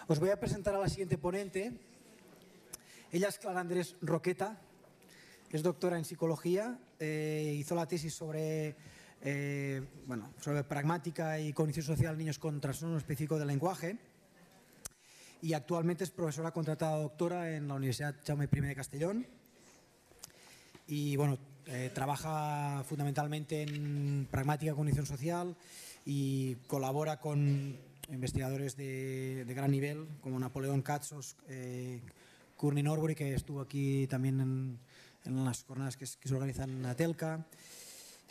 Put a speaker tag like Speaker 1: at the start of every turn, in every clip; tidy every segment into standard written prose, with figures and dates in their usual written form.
Speaker 1: Os voy a presentar a la siguiente ponente. Ella es Clara Andrés Roqueta, es doctora en psicología, hizo la tesis sobre pragmática y cognición social en niños con trastorno específico del lenguaje y actualmente es profesora contratada doctora en la Universidad Jaume I de Castellón y trabaja fundamentalmente en pragmática y cognición social y colabora con investigadores de gran nivel como Napoleón Katsos, Courtney Norbury, que estuvo aquí también en las jornadas que se organizan en Atelca.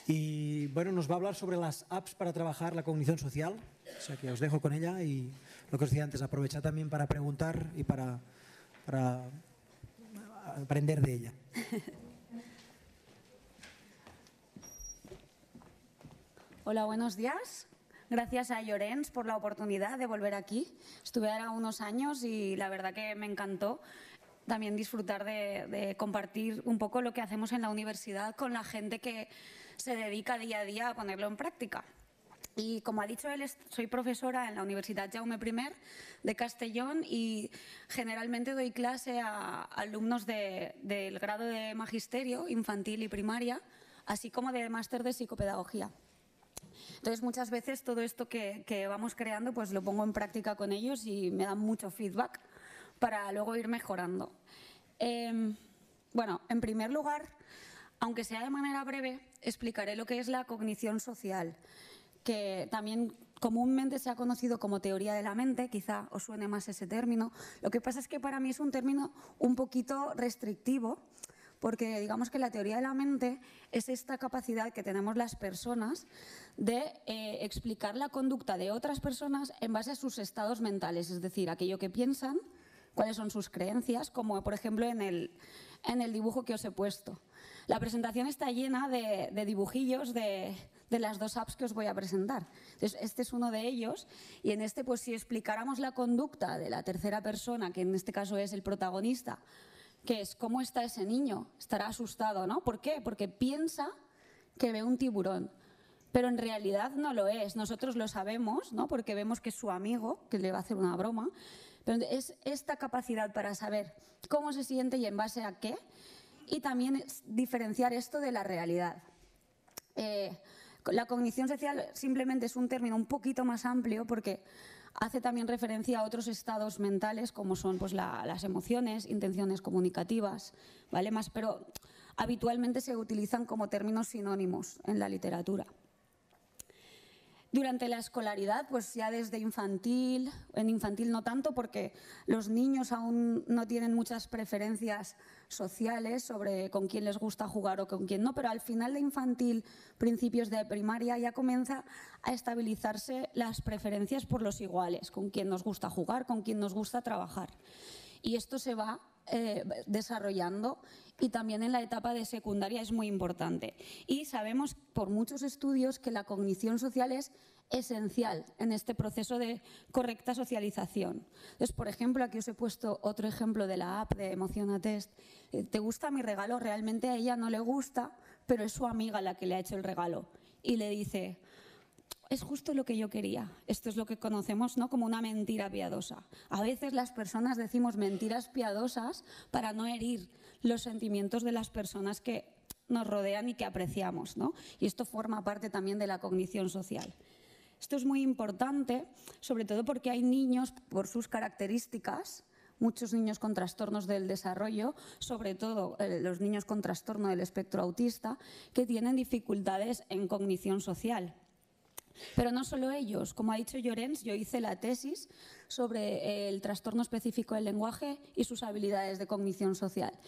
Speaker 1: Y nos va a hablar sobre las apps para trabajar la cognición social. O sea que os dejo con ella y lo que os decía antes, aprovechad también para preguntar y para aprender de ella.
Speaker 2: Hola, buenos días. Gracias a Llorens por la oportunidad de volver aquí. Estuve ahora unos años y la verdad que me encantó también disfrutar de compartir un poco lo que hacemos en la universidad con la gente que se dedica día a día a ponerlo en práctica. Y como ha dicho él, soy profesora en la Universidad Jaume I de Castellón y generalmente doy clase a alumnos del grado de magisterio infantil y primaria, así como de máster de psicopedagogía. Entonces, muchas veces todo esto que vamos creando pues lo pongo en práctica con ellos y me dan mucho feedback para luego ir mejorando. En primer lugar, aunque sea de manera breve, explicaré lo que es la cognición social, que también comúnmente se ha conocido como teoría de la mente, quizá os suene más ese término. Lo que pasa es que para mí es un término un poquito restrictivo, porque digamos que la teoría de la mente es esta capacidad que tenemos las personas de explicar la conducta de otras personas en base a sus estados mentales, es decir, aquello que piensan, cuáles son sus creencias, como por ejemplo en el dibujo que os he puesto. La presentación está llena de dibujillos de las dos apps que os voy a presentar. Entonces, este es uno de ellos y en este, pues si explicáramos la conducta de la tercera persona, que en este caso es el protagonista, que es cómo está ese niño, estará asustado, ¿no? ¿Por qué? Porque piensa que ve un tiburón, pero en realidad no lo es. Nosotros lo sabemos, ¿no? Porque vemos que es su amigo, que le va a hacer una broma, pero es esta capacidad para saber cómo se siente y en base a qué, y también diferenciar esto de la realidad. La cognición social simplemente es un término un poquito más amplio porque hace también referencia a otros estados mentales como son pues, las emociones, intenciones comunicativas, ¿vale? Pero habitualmente se utilizan como términos sinónimos en la literatura. Durante la escolaridad, pues ya desde infantil, en infantil no tanto porque los niños aún no tienen muchas preferencias sociales sobre con quién les gusta jugar o con quién no, pero al final de infantil, principios de primaria, ya comienza a estabilizarse las preferencias por los iguales, con quién nos gusta jugar, con quién nos gusta trabajar. Y esto se va desarrollando y también en la etapa de secundaria es muy importante. Y sabemos por muchos estudios que la cognición social es esencial en este proceso de correcta socialización. Entonces, por ejemplo, aquí os he puesto otro ejemplo de la app de Emocionatest. ¿Te gusta mi regalo? Realmente a ella no le gusta, pero es su amiga la que le ha hecho el regalo. Y le dice, es justo lo que yo quería. Esto es lo que conocemos, ¿no?, como una mentira piadosa. A veces las personas decimos mentiras piadosas para no herir los sentimientos de las personas que nos rodean y que apreciamos, ¿no? Y esto forma parte también de la cognición social. Esto es muy importante, sobre todo porque hay niños, por sus características, muchos niños con trastornos del desarrollo, sobre todo los niños con trastorno del espectro autista, que tienen dificultades en cognición social. Pero no solo ellos, como ha dicho Llorens, yo hice la tesis sobre el trastorno específico del lenguaje y sus habilidades de cognición social.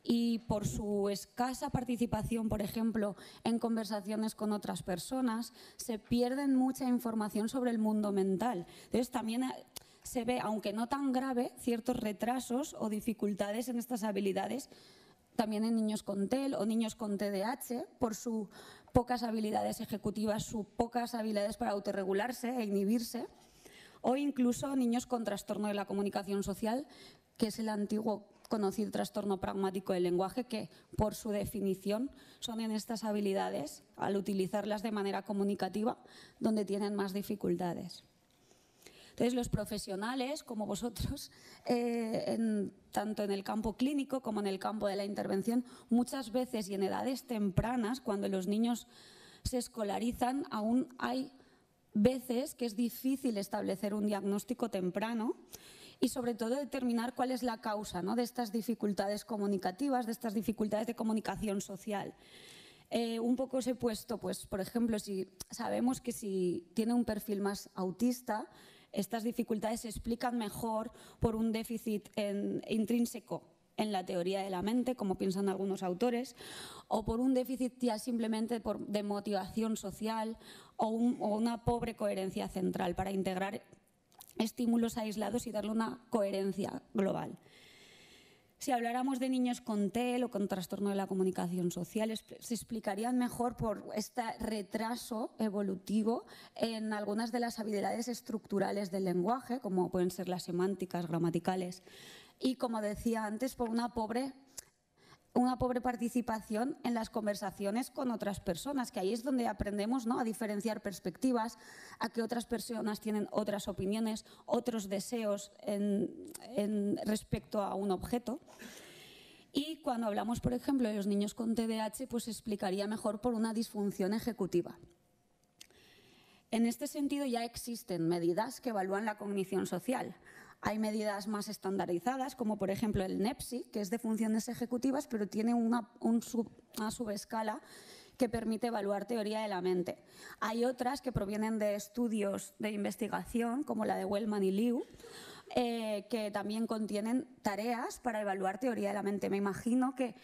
Speaker 2: Y por su escasa participación, por ejemplo, en conversaciones con otras personas, se pierden mucha información sobre el mundo mental. Entonces también se ve, aunque no tan grave, ciertos retrasos o dificultades en estas habilidades también en niños con TEL o niños con TDAH, por sus pocas habilidades ejecutivas, sus pocas habilidades para autorregularse e inhibirse, o incluso niños con trastorno de la comunicación social, que es el antiguo conocido trastorno pragmático del lenguaje, que por su definición son en estas habilidades, al utilizarlas de manera comunicativa, donde tienen más dificultades. Entonces, los profesionales, como vosotros, tanto en el campo clínico como en el campo de la intervención, muchas veces y en edades tempranas, cuando los niños se escolarizan, aún hay veces que es difícil establecer un diagnóstico temprano y sobre todo determinar cuál es la causa, ¿no?, de estas dificultades comunicativas, de estas dificultades de comunicación social. Un poco os he puesto, pues, por ejemplo, si sabemos que si tiene un perfil más autista, estas dificultades se explican mejor por un déficit intrínseco en la teoría de la mente, como piensan algunos autores, o por un déficit ya simplemente de motivación social o una pobre coherencia central para integrar estímulos aislados y darle una coherencia global. Si habláramos de niños con TEL o con trastorno de la comunicación social, se explicarían mejor por este retraso evolutivo en algunas de las habilidades estructurales del lenguaje, como pueden ser las semánticas, gramaticales, y, como decía antes, por una pobre participación en las conversaciones con otras personas, que ahí es donde aprendemos, ¿no?, a diferenciar perspectivas, a que otras personas tienen otras opiniones, otros deseos respecto a un objeto. Y cuando hablamos, por ejemplo, de los niños con TDAH, pues se explicaría mejor por una disfunción ejecutiva. En este sentido ya existen medidas que evalúan la cognición social. Hay medidas más estandarizadas, como por ejemplo el NEPSI, que es de funciones ejecutivas, pero tiene una subescala que permite evaluar teoría de la mente. Hay otras que provienen de estudios de investigación, como la de Wellman y Liu, que también contienen tareas para evaluar teoría de la mente. Me imagino que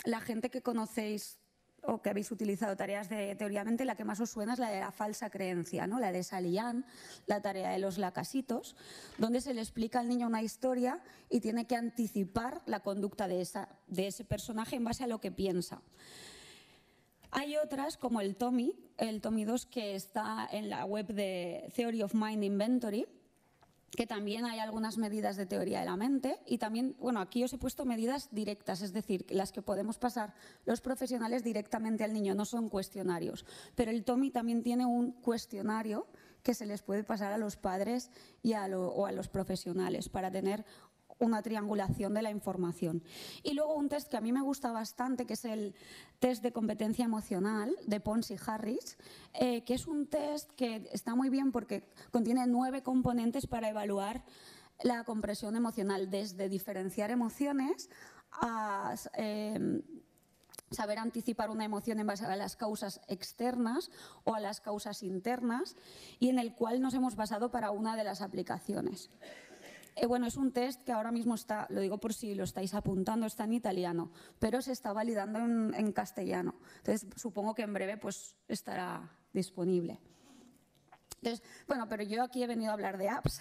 Speaker 2: la gente que conocéis o que habéis utilizado tareas de teoría de mente, la que más os suena es la de la falsa creencia, ¿no?, la de Salian, la tarea de los lacasitos, donde se le explica al niño una historia y tiene que anticipar la conducta de ese personaje en base a lo que piensa. Hay otras, como el TOMI 2, que está en la web de Theory of Mind Inventory, que también hay algunas medidas de teoría de la mente y también, bueno, aquí os he puesto medidas directas, es decir, las que podemos pasar los profesionales directamente al niño, no son cuestionarios. Pero el TOMI también tiene un cuestionario que se les puede pasar a los padres o a los profesionales para tener una triangulación de la información. Y luego un test que a mí me gusta bastante, que es el test de competencia emocional de Pons y Harris, que es un test que está muy bien porque contiene 9 componentes para evaluar la comprensión emocional, desde diferenciar emociones a saber anticipar una emoción en base a las causas externas o a las causas internas, y en el cual nos hemos basado para una de las aplicaciones. Bueno, es un test que ahora mismo está, lo digo por si lo estáis apuntando, está en italiano, pero se está validando en castellano. Entonces, supongo que en breve pues estará disponible. Entonces, bueno, pero yo aquí he venido a hablar de apps.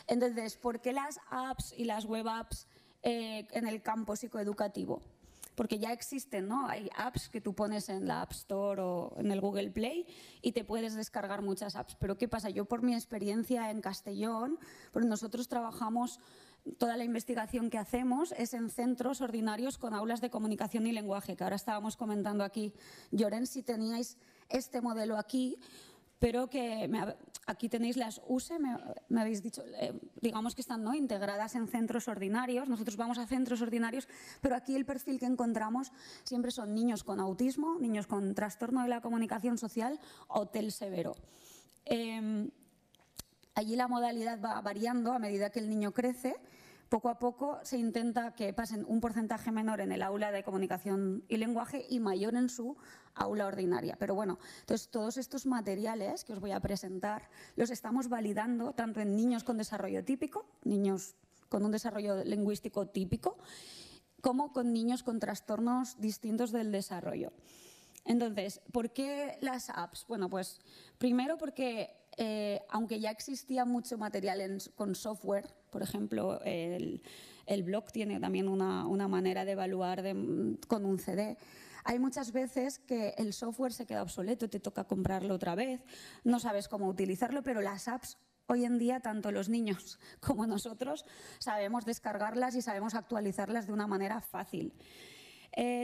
Speaker 2: Entonces, ¿por qué las apps y las web apps en el campo psicoeducativo? Porque ya existen, ¿no? Hay apps que tú pones en la App Store o en el Google Play y te puedes descargar muchas apps. Pero ¿qué pasa? Yo, por mi experiencia en Castellón, pues nosotros trabajamos, toda la investigación que hacemos es en centros ordinarios con aulas de comunicación y lenguaje, que ahora estábamos comentando aquí, Lloren, si teníais este modelo aquí, pero que aquí tenéis las USE, me habéis dicho, digamos que están, ¿no?, integradas en centros ordinarios. Nosotros vamos a centros ordinarios, pero aquí el perfil que encontramos siempre son niños con autismo, niños con trastorno de la comunicación social o TEL severo. Allí la modalidad va variando a medida que el niño crece. Poco a poco se intenta que pasen un porcentaje menor en el aula de comunicación y lenguaje y mayor en su aula ordinaria. Pero bueno, entonces todos estos materiales que os voy a presentar los estamos validando tanto en niños con desarrollo típico, niños con un desarrollo lingüístico típico, como con niños con trastornos distintos del desarrollo. Entonces, ¿por qué las apps? Bueno, pues primero porque aunque ya existía mucho material con software, por ejemplo, el blog tiene también una manera de evaluar con un CD. Hay muchas veces que el software se queda obsoleto, te toca comprarlo otra vez, no sabes cómo utilizarlo, pero las apps hoy en día, tanto los niños como nosotros, sabemos descargarlas y sabemos actualizarlas de una manera fácil.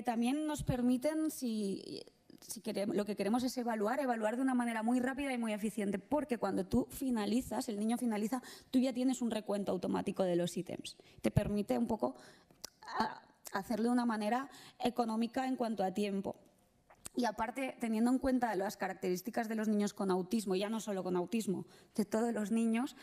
Speaker 2: También nos permiten, si lo que queremos es evaluar de una manera muy rápida y muy eficiente, porque cuando tú finalizas, el niño finaliza, tú ya tienes un recuento automático de los ítems. Te permite un poco hacerlo de una manera económica en cuanto a tiempo. Y aparte, teniendo en cuenta las características de los niños con autismo, ya no solo con autismo, de todos los niños,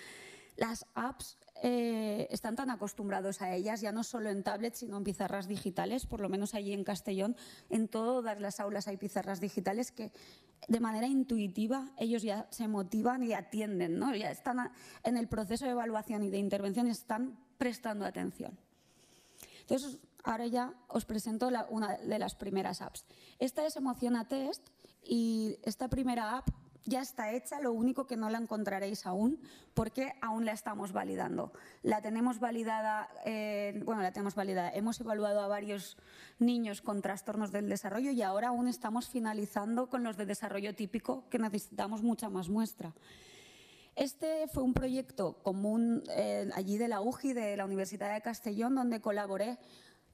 Speaker 2: las apps están tan acostumbrados a ellas, ya no solo en tablets, sino en pizarras digitales. Por lo menos allí en Castellón, en todas las aulas hay pizarras digitales que de manera intuitiva ellos ya se motivan y atienden, ¿no? Ya están en el proceso de evaluación y de intervención y están prestando atención. Entonces, ahora ya os presento una de las primeras apps. Esta es Emociona Test y esta primera app ya está hecha, lo único que no la encontraréis aún porque aún la estamos validando. La tenemos validada, hemos evaluado a varios niños con trastornos del desarrollo y ahora aún estamos finalizando con los de desarrollo típico, que necesitamos mucha más muestra. Este fue un proyecto común allí de la UJI, de la Universidad de Castellón, donde colaboré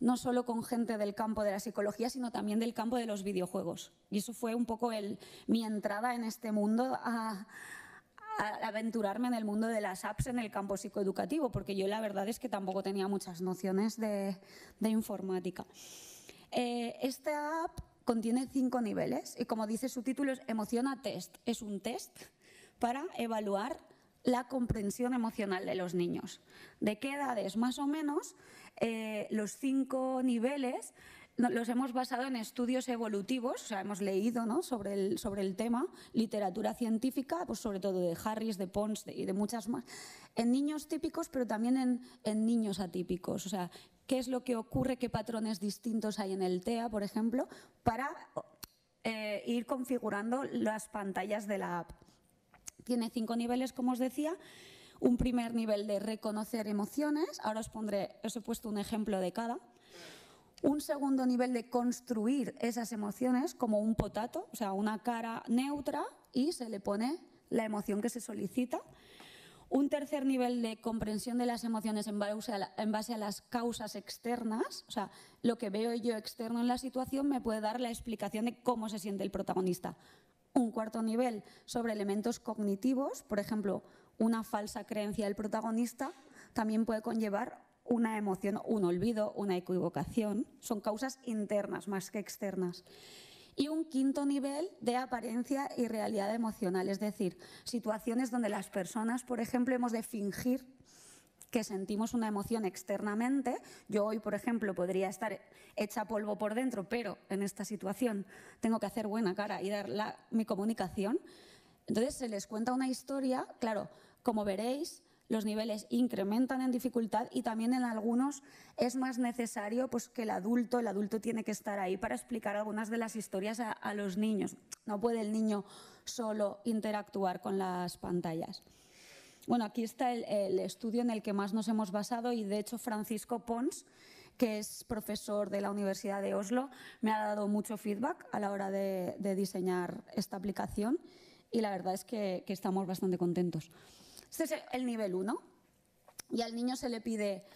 Speaker 2: no solo con gente del campo de la psicología, sino también del campo de los videojuegos. Y eso fue un poco mi entrada en este mundo, a aventurarme en el mundo de las apps en el campo psicoeducativo, porque yo la verdad es que tampoco tenía muchas nociones de informática. Esta app contiene 5 niveles y, como dice su título, es Emociona Test. Es un test para evaluar la comprensión emocional de los niños. ¿De qué edades? Más o menos, los 5 niveles los hemos basado en estudios evolutivos, o sea, hemos leído, ¿no?, sobre el tema, literatura científica, pues sobre todo de Harris, de Pons y de muchas más, en niños típicos, pero también en niños atípicos. O sea, qué es lo que ocurre, qué patrones distintos hay en el TEA, por ejemplo, para ir configurando las pantallas de la app. Tiene 5 niveles, como os decía. Un primer nivel de reconocer emociones. Ahora os he puesto un ejemplo de cada. Un segundo nivel de construir esas emociones, como un potato, o sea, una cara neutra y se le pone la emoción que se solicita. Un tercer nivel de comprensión de las emociones en base a las causas externas, o sea, lo que veo yo externo en la situación me puede dar la explicación de cómo se siente el protagonista. Un cuarto nivel sobre elementos cognitivos, por ejemplo, una falsa creencia del protagonista también puede conllevar una emoción, un olvido, una equivocación. Son causas internas más que externas. Y un quinto nivel de apariencia y realidad emocional, es decir, situaciones donde las personas, por ejemplo, hemos de fingir que sentimos una emoción externamente. Yo hoy, por ejemplo, podría estar hecha polvo por dentro, pero en esta situación tengo que hacer buena cara y dar mi comunicación. Entonces se les cuenta una historia, claro, como veréis, los niveles incrementan en dificultad y también en algunos es más necesario pues, que el adulto tiene que estar ahí para explicar algunas de las historias a los niños. No puede el niño solo interactuar con las pantallas. Bueno, aquí está el estudio en el que más nos hemos basado y, de hecho, Francisco Pons, que es profesor de la Universidad de Oslo, me ha dado mucho feedback a la hora de diseñar esta aplicación y la verdad es que estamos bastante contentos. Este es el nivel 1 y al niño se le pide,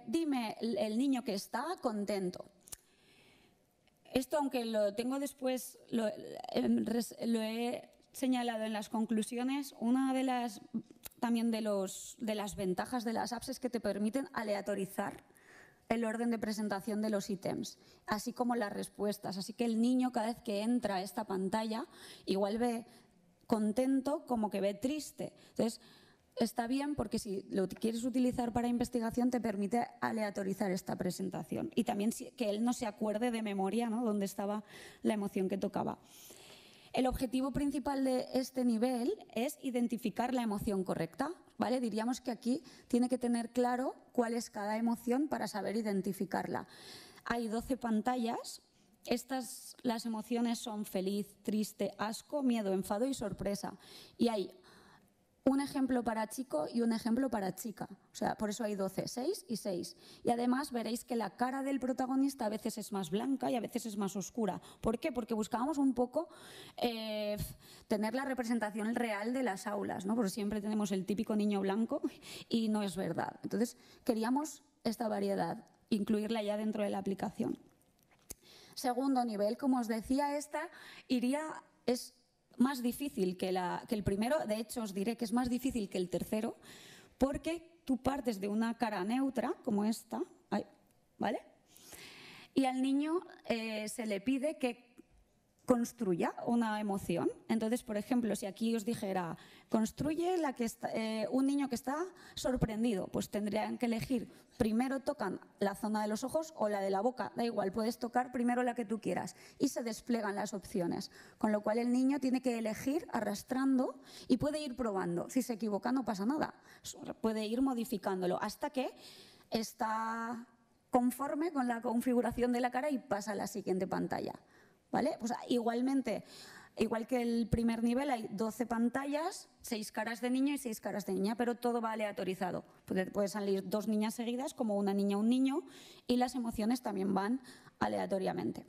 Speaker 2: dime el niño que está contento. Esto, aunque lo tengo después, lo he señalado en las conclusiones, una de las ventajas de las apps es que te permiten aleatorizar el orden de presentación de los ítems, así como las respuestas. Así que el niño, cada vez que entra a esta pantalla, igual ve contento como que ve triste. Entonces, está bien porque si lo quieres utilizar para investigación te permite aleatorizar esta presentación y también que él no se acuerde de memoria, ¿no?, dónde estaba la emoción que tocaba. El objetivo principal de este nivel es identificar la emoción correcta, ¿vale? Diríamos que aquí tiene que tener claro cuál es cada emoción para saber identificarla. Hay 12 pantallas. Las emociones son feliz, triste, asco, miedo, enfado y sorpresa. Y hay un ejemplo para chico y un ejemplo para chica. O sea, por eso hay 12, 6 y 6. Y además veréis que la cara del protagonista a veces es más blanca y a veces es más oscura. ¿Por qué? Porque buscábamos un poco tener la representación real de las aulas, ¿no? Porque siempre tenemos el típico niño blanco y no es verdad. Entonces, queríamos esta variedad, incluirla ya dentro de la aplicación. Segundo nivel, como os decía, es más difícil que el primero. De hecho, os diré que es más difícil que el tercero, porque tú partes de una cara neutra, como esta, ¿vale? Y al niño se le pide que construya una emoción. Entonces, por ejemplo, si aquí os dijera, construye un niño que está sorprendido, pues tendrían que elegir, primero tocan la zona de los ojos o la de la boca, da igual, puedes tocar primero la que tú quieras y se despliegan las opciones, con lo cual el niño tiene que elegir arrastrando y puede ir probando. Si se equivoca no pasa nada, puede ir modificándolo hasta que está conforme con la configuración de la cara y pasa a la siguiente pantalla. ¿Vale? Pues igualmente, igual que el primer nivel, hay 12 pantallas, 6 caras de niño y 6 caras de niña, pero todo va aleatorizado. Puede salir 2 niñas seguidas, como una niña o un niño, y las emociones también van aleatoriamente.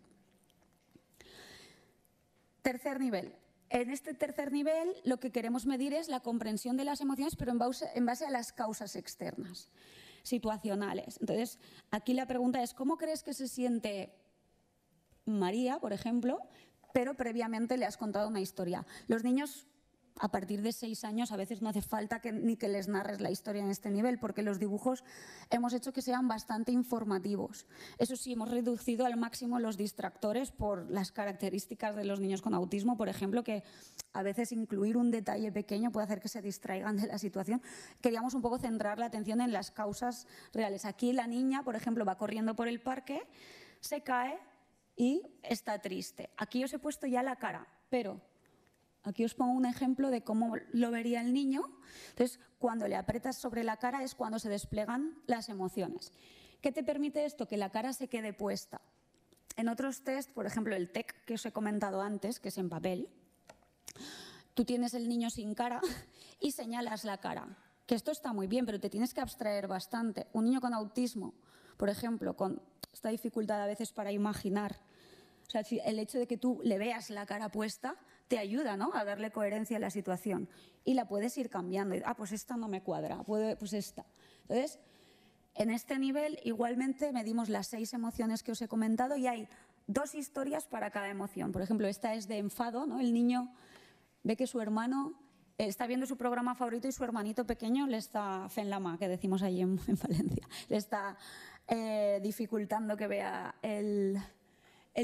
Speaker 2: Tercer nivel. En este tercer nivel lo que queremos medir es la comprensión de las emociones, pero en base a las causas externas, situacionales. Entonces, aquí la pregunta es, ¿cómo crees que se siente María, por ejemplo, pero previamente le has contado una historia? Los niños, a partir de 6 años, a veces no hace falta ni que les narres la historia en este nivel, porque los dibujos hemos hecho que sean bastante informativos. Eso sí, hemos reducido al máximo los distractores por las características de los niños con autismo, por ejemplo, que a veces incluir un detalle pequeño puede hacer que se distraigan de la situación. Queríamos un poco centrar la atención en las causas reales. Aquí la niña, por ejemplo, va corriendo por el parque, se cae y está triste. Aquí os he puesto ya la cara, pero aquí os pongo un ejemplo de cómo lo vería el niño. Entonces, cuando le aprietas sobre la cara es cuando se despliegan las emociones. ¿Qué te permite esto? Que la cara se quede puesta. En otros test, por ejemplo el TEC que os he comentado antes, que es en papel, tú tienes el niño sin cara y señalas la cara. Que esto está muy bien, pero te tienes que abstraer bastante. Un niño con autismo, por ejemplo, con esta dificultad a veces para imaginar, o sea, el hecho de que tú le veas la cara puesta te ayuda, ¿no?, a darle coherencia a la situación y la puedes ir cambiando. Pues esta no me cuadra, pues esta. Entonces, en este nivel igualmente medimos las 6 emociones que os he comentado y hay 2 historias para cada emoción. Por ejemplo, esta es de enfado, ¿no? El niño ve que su hermano está viendo su programa favorito y su hermanito pequeño le está fenlama, que decimos allí en Valencia, le está dificultando que vea el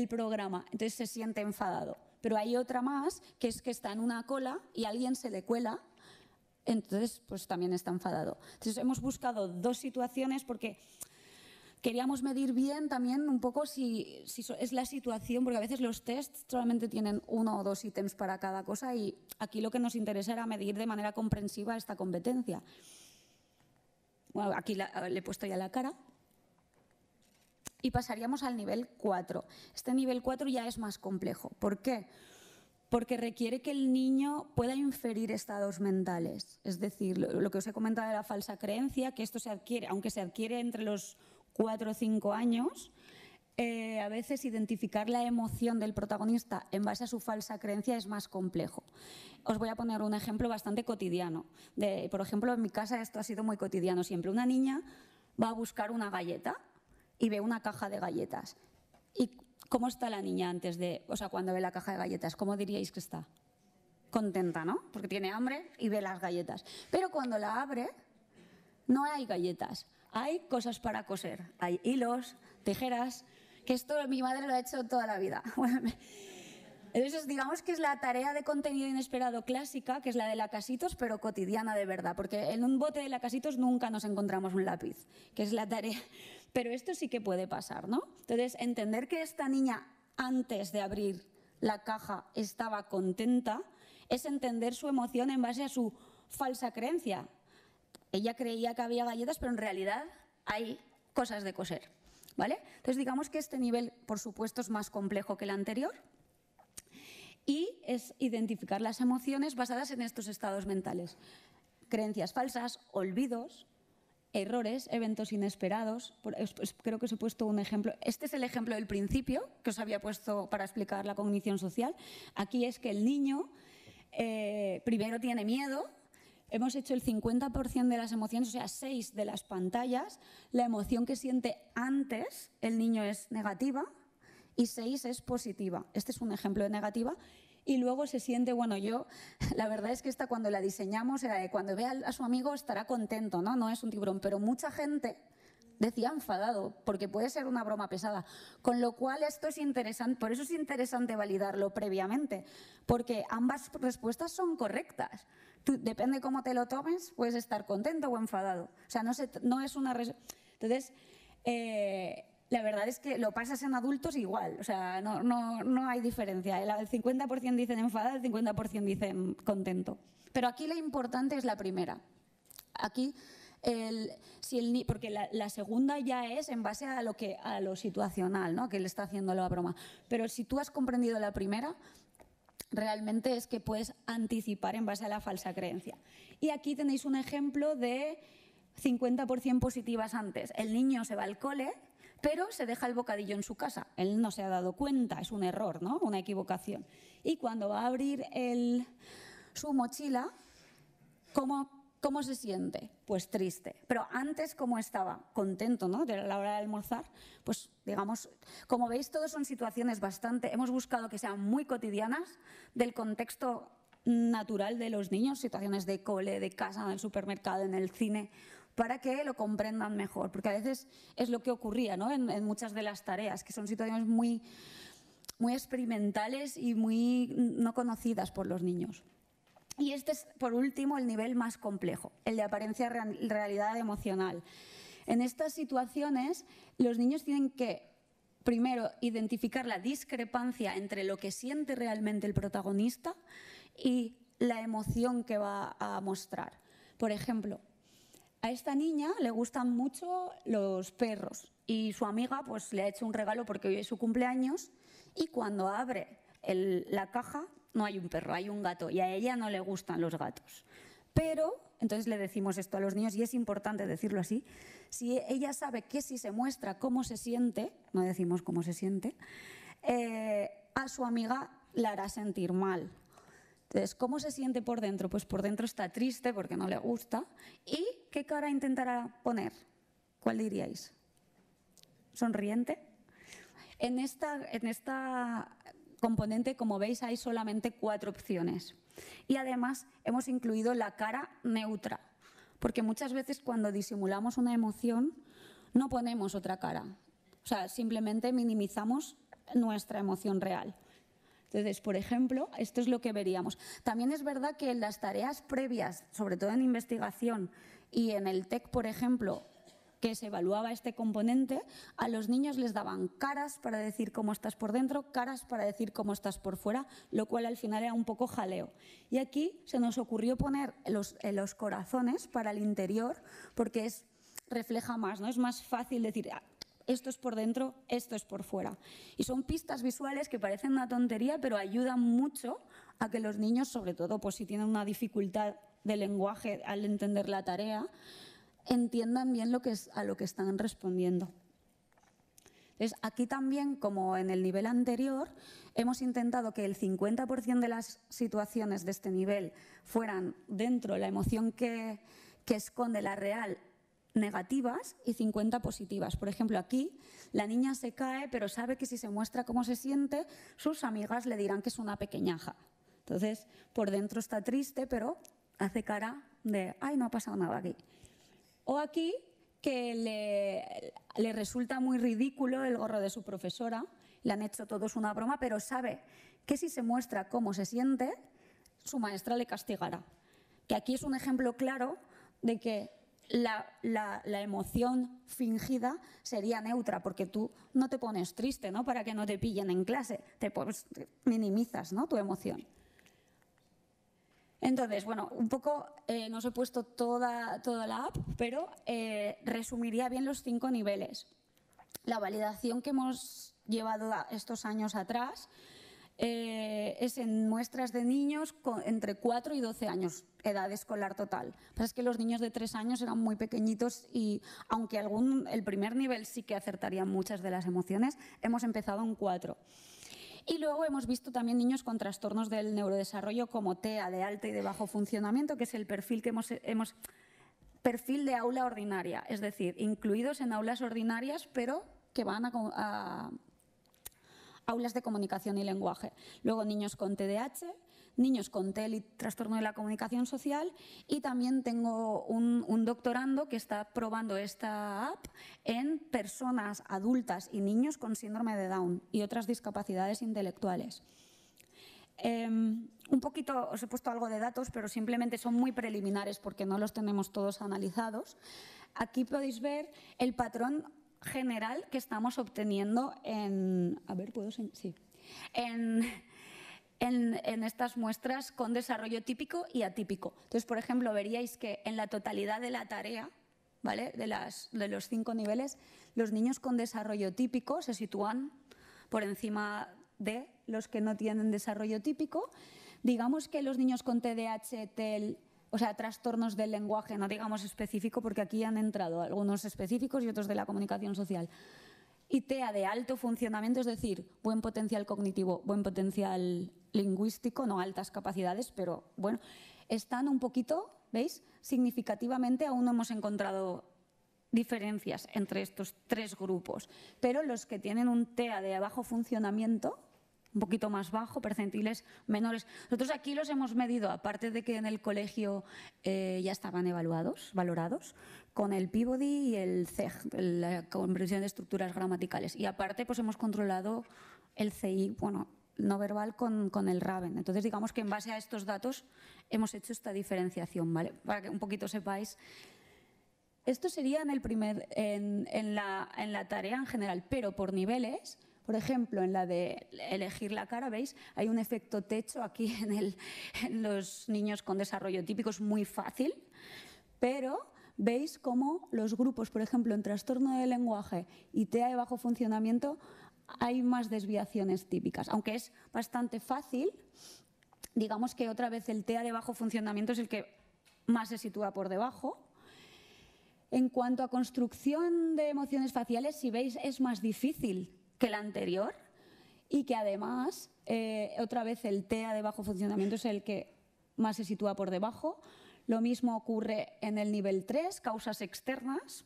Speaker 2: programa, entonces se siente enfadado. Pero hay otra más, que es que está en una cola y alguien se le cuela, entonces pues también está enfadado. Entonces hemos buscado 2 situaciones porque queríamos medir bien también un poco si es la situación, porque a veces los tests solamente tienen 1 o 2 ítems para cada cosa y aquí lo que nos interesa era medir de manera comprensiva esta competencia. Bueno, aquí le he puesto ya la cara. Y pasaríamos al nivel 4. Este nivel 4 ya es más complejo. ¿Por qué? Porque requiere que el niño pueda inferir estados mentales. Es decir, lo que os he comentado de la falsa creencia, que esto se adquiere, aunque se adquiere entre los 4 o 5 años, a veces identificar la emoción del protagonista en base a su falsa creencia es más complejo. Os voy a poner un ejemplo bastante cotidiano. Por ejemplo, en mi casa esto ha sido muy cotidiano siempre. Una niña va a buscar una galleta y ve una caja de galletas. ¿Y cómo está la niña cuando ve la caja de galletas? ¿Cómo diríais que está? Contenta, ¿no? Porque tiene hambre y ve las galletas. Pero cuando la abre, no hay galletas. Hay cosas para coser. Hay hilos, tijeras, que esto mi madre lo ha hecho toda la vida. Entonces, digamos que es la tarea de contenido inesperado clásica, que es la de Lacasitos, pero cotidiana de verdad, porque en un bote de Lacasitos nunca nos encontramos un lápiz, que es la tarea. Pero esto sí que puede pasar, ¿no? Entonces, entender que esta niña, antes de abrir la caja, estaba contenta, es entender su emoción en base a su falsa creencia. Ella creía que había galletas, pero en realidad hay cosas de coser, ¿vale? Entonces, digamos que este nivel, por supuesto, es más complejo que el anterior. Y es identificar las emociones basadas en estos estados mentales. Creencias falsas, olvidos, errores, eventos inesperados. Creo que os he puesto un ejemplo. Este es el ejemplo del principio que os había puesto para explicar la cognición social. Aquí es que el niño primero tiene miedo. Hemos hecho el 50% de las emociones, o sea, 6 de las pantallas. La emoción que siente antes el niño es negativa. y 6 es positiva. Este es un ejemplo de negativa. Y luego se siente, bueno, yo, la verdad es que esta cuando la diseñamos era de cuando vea a su amigo estará contento, ¿no? No es un tiburón, pero mucha gente decía enfadado, porque puede ser una broma pesada. Con lo cual esto es interesante, por eso es interesante validarlo previamente, porque ambas respuestas son correctas. Tú, depende cómo te lo tomes, puedes estar contento o enfadado. O sea, no es una... Entonces, la verdad es que lo pasas en adultos igual, o sea, no hay diferencia. El 50% dicen enfadado, el 50% dicen contento. Pero aquí lo importante es la primera. Aquí, porque la segunda ya es en base a lo situacional, ¿no? Que le está haciendo la broma. Pero si tú has comprendido la primera, realmente es que puedes anticipar en base a la falsa creencia. Y aquí tenéis un ejemplo de 50% positivas antes. El niño se va al cole, pero se deja el bocadillo en su casa. Él no se ha dado cuenta, es un error, ¿no? Una equivocación. Y cuando va a abrir su mochila, ¿cómo se siente? Pues triste. Pero antes, ¿cómo estaba? Contento, ¿no? De la hora de almorzar. Pues, digamos, como veis, todas son situaciones hemos buscado que sean muy cotidianas, del contexto natural de los niños, situaciones de cole, de casa, en el supermercado, en el cine, para que lo comprendan mejor. Porque a veces es lo que ocurría, ¿no? En muchas de las tareas, que son situaciones muy experimentales y muy no conocidas por los niños. Y este es, por último, el nivel más complejo, el de apariencia realidad emocional. En estas situaciones, los niños tienen que, primero, identificar la discrepancia entre lo que siente realmente el protagonista y la emoción que va a mostrar. Por ejemplo, a esta niña le gustan mucho los perros y su amiga pues, le ha hecho un regalo porque hoy es su cumpleaños y cuando abre la caja no hay un perro, hay un gato y a ella no le gustan los gatos. Pero, entonces le decimos esto a los niños y es importante decirlo así, si ella sabe que si se muestra cómo se siente, no decimos cómo se siente, a su amiga la hará sentir mal. Entonces, ¿cómo se siente por dentro? Pues por dentro está triste porque no le gusta. ¿Y qué cara intentará poner? ¿Cuál diríais? ¿Sonriente? En esta componente, como veis, hay solamente 4 opciones. Y además hemos incluido la cara neutra, porque muchas veces cuando disimulamos una emoción no ponemos otra cara. O sea, simplemente minimizamos nuestra emoción real. Entonces, por ejemplo, esto es lo que veríamos. También es verdad que en las tareas previas, sobre todo en investigación y en el TEC, por ejemplo, que se evaluaba este componente, a los niños les daban caras para decir cómo estás por dentro, caras para decir cómo estás por fuera, lo cual al final era un poco jaleo. Y aquí se nos ocurrió poner los corazones para el interior porque refleja más, ¿no? Es más fácil decir esto es por dentro, esto es por fuera. Y son pistas visuales que parecen una tontería, pero ayudan mucho a que los niños, sobre todo pues, si tienen una dificultad de lenguaje al entender la tarea, entiendan bien a lo que están respondiendo. Entonces, aquí también, como en el nivel anterior, hemos intentado que el 50% de las situaciones de este nivel fueran dentro la emoción que esconde la real, negativas, y 50 positivas. Por ejemplo, aquí la niña se cae, pero sabe que si se muestra cómo se siente, sus amigas le dirán que es una pequeñaja. Entonces, por dentro está triste, pero hace cara de ¡ay, no ha pasado nada aquí! O aquí, que le resulta muy ridículo el gorro de su profesora, le han hecho todos una broma, pero sabe que si se muestra cómo se siente, su maestra le castigará. Que aquí es un ejemplo claro de que la emoción fingida sería neutra, porque tú no te pones triste, ¿no? Para que no te pillen en clase, minimizas, ¿no? Tu emoción. Entonces, bueno, un poco, no os he puesto toda la app, pero resumiría bien los 5 niveles. La validación que hemos llevado estos años atrás es en muestras de niños entre 4 y 12 años, edad escolar total. Lo que pasa es que los niños de 3 años eran muy pequeñitos y aunque el primer nivel sí que acertarían muchas de las emociones, hemos empezado en 4. Y luego hemos visto también niños con trastornos del neurodesarrollo como TEA, de alto y de bajo funcionamiento, que es el perfil que perfil de aula ordinaria, es decir, incluidos en aulas ordinarias, pero que van aulas de comunicación y lenguaje. Luego niños con TDAH, niños con TEL y trastorno de la comunicación social, y también tengo un doctorando que está probando esta app en personas adultas y niños con síndrome de Down y otras discapacidades intelectuales. Un poquito, os he puesto algo de datos, pero simplemente son muy preliminares porque no los tenemos todos analizados. Aquí podéis ver el patrón general que estamos obteniendo en estas muestras con desarrollo típico y atípico. Entonces, por ejemplo, veríais que en la totalidad de la tarea, ¿vale?, de los 5 niveles, los niños con desarrollo típico se sitúan por encima de los que no tienen desarrollo típico. Digamos que los niños con TDAH, TEL, o sea, trastornos del lenguaje, no digamos específico, porque aquí han entrado algunos específicos y otros de la comunicación social, y TEA de alto funcionamiento, es decir, buen potencial cognitivo, buen potencial lingüístico, no altas capacidades, pero bueno, están un poquito, ¿veis? Significativamente aún no hemos encontrado diferencias entre estos 3 grupos, pero los que tienen un TEA de bajo funcionamiento, un poquito más bajo, percentiles menores. Nosotros aquí los hemos medido, aparte de que en el colegio ya estaban valorados, con el Peabody y el CEG, la comprensión de estructuras gramaticales. Y aparte pues hemos controlado el CI, bueno, no verbal con el Raven. Entonces digamos que en base a estos datos hemos hecho esta diferenciación, ¿vale? Para que un poquito sepáis. Esto sería en la tarea en general, pero por niveles. Por ejemplo, en la de elegir la cara, ¿veis? Hay un efecto techo aquí en los niños con desarrollo típico, es muy fácil, pero veis cómo los grupos, por ejemplo, en trastorno del lenguaje y TEA de bajo funcionamiento, hay más desviaciones típicas. Aunque es bastante fácil, digamos que otra vez el TEA de bajo funcionamiento es el que más se sitúa por debajo. En cuanto a construcción de emociones faciales, si veis, es más difícil que la anterior, y que además, otra vez el TEA de bajo funcionamiento es el que más se sitúa por debajo. Lo mismo ocurre en el nivel 3, causas externas.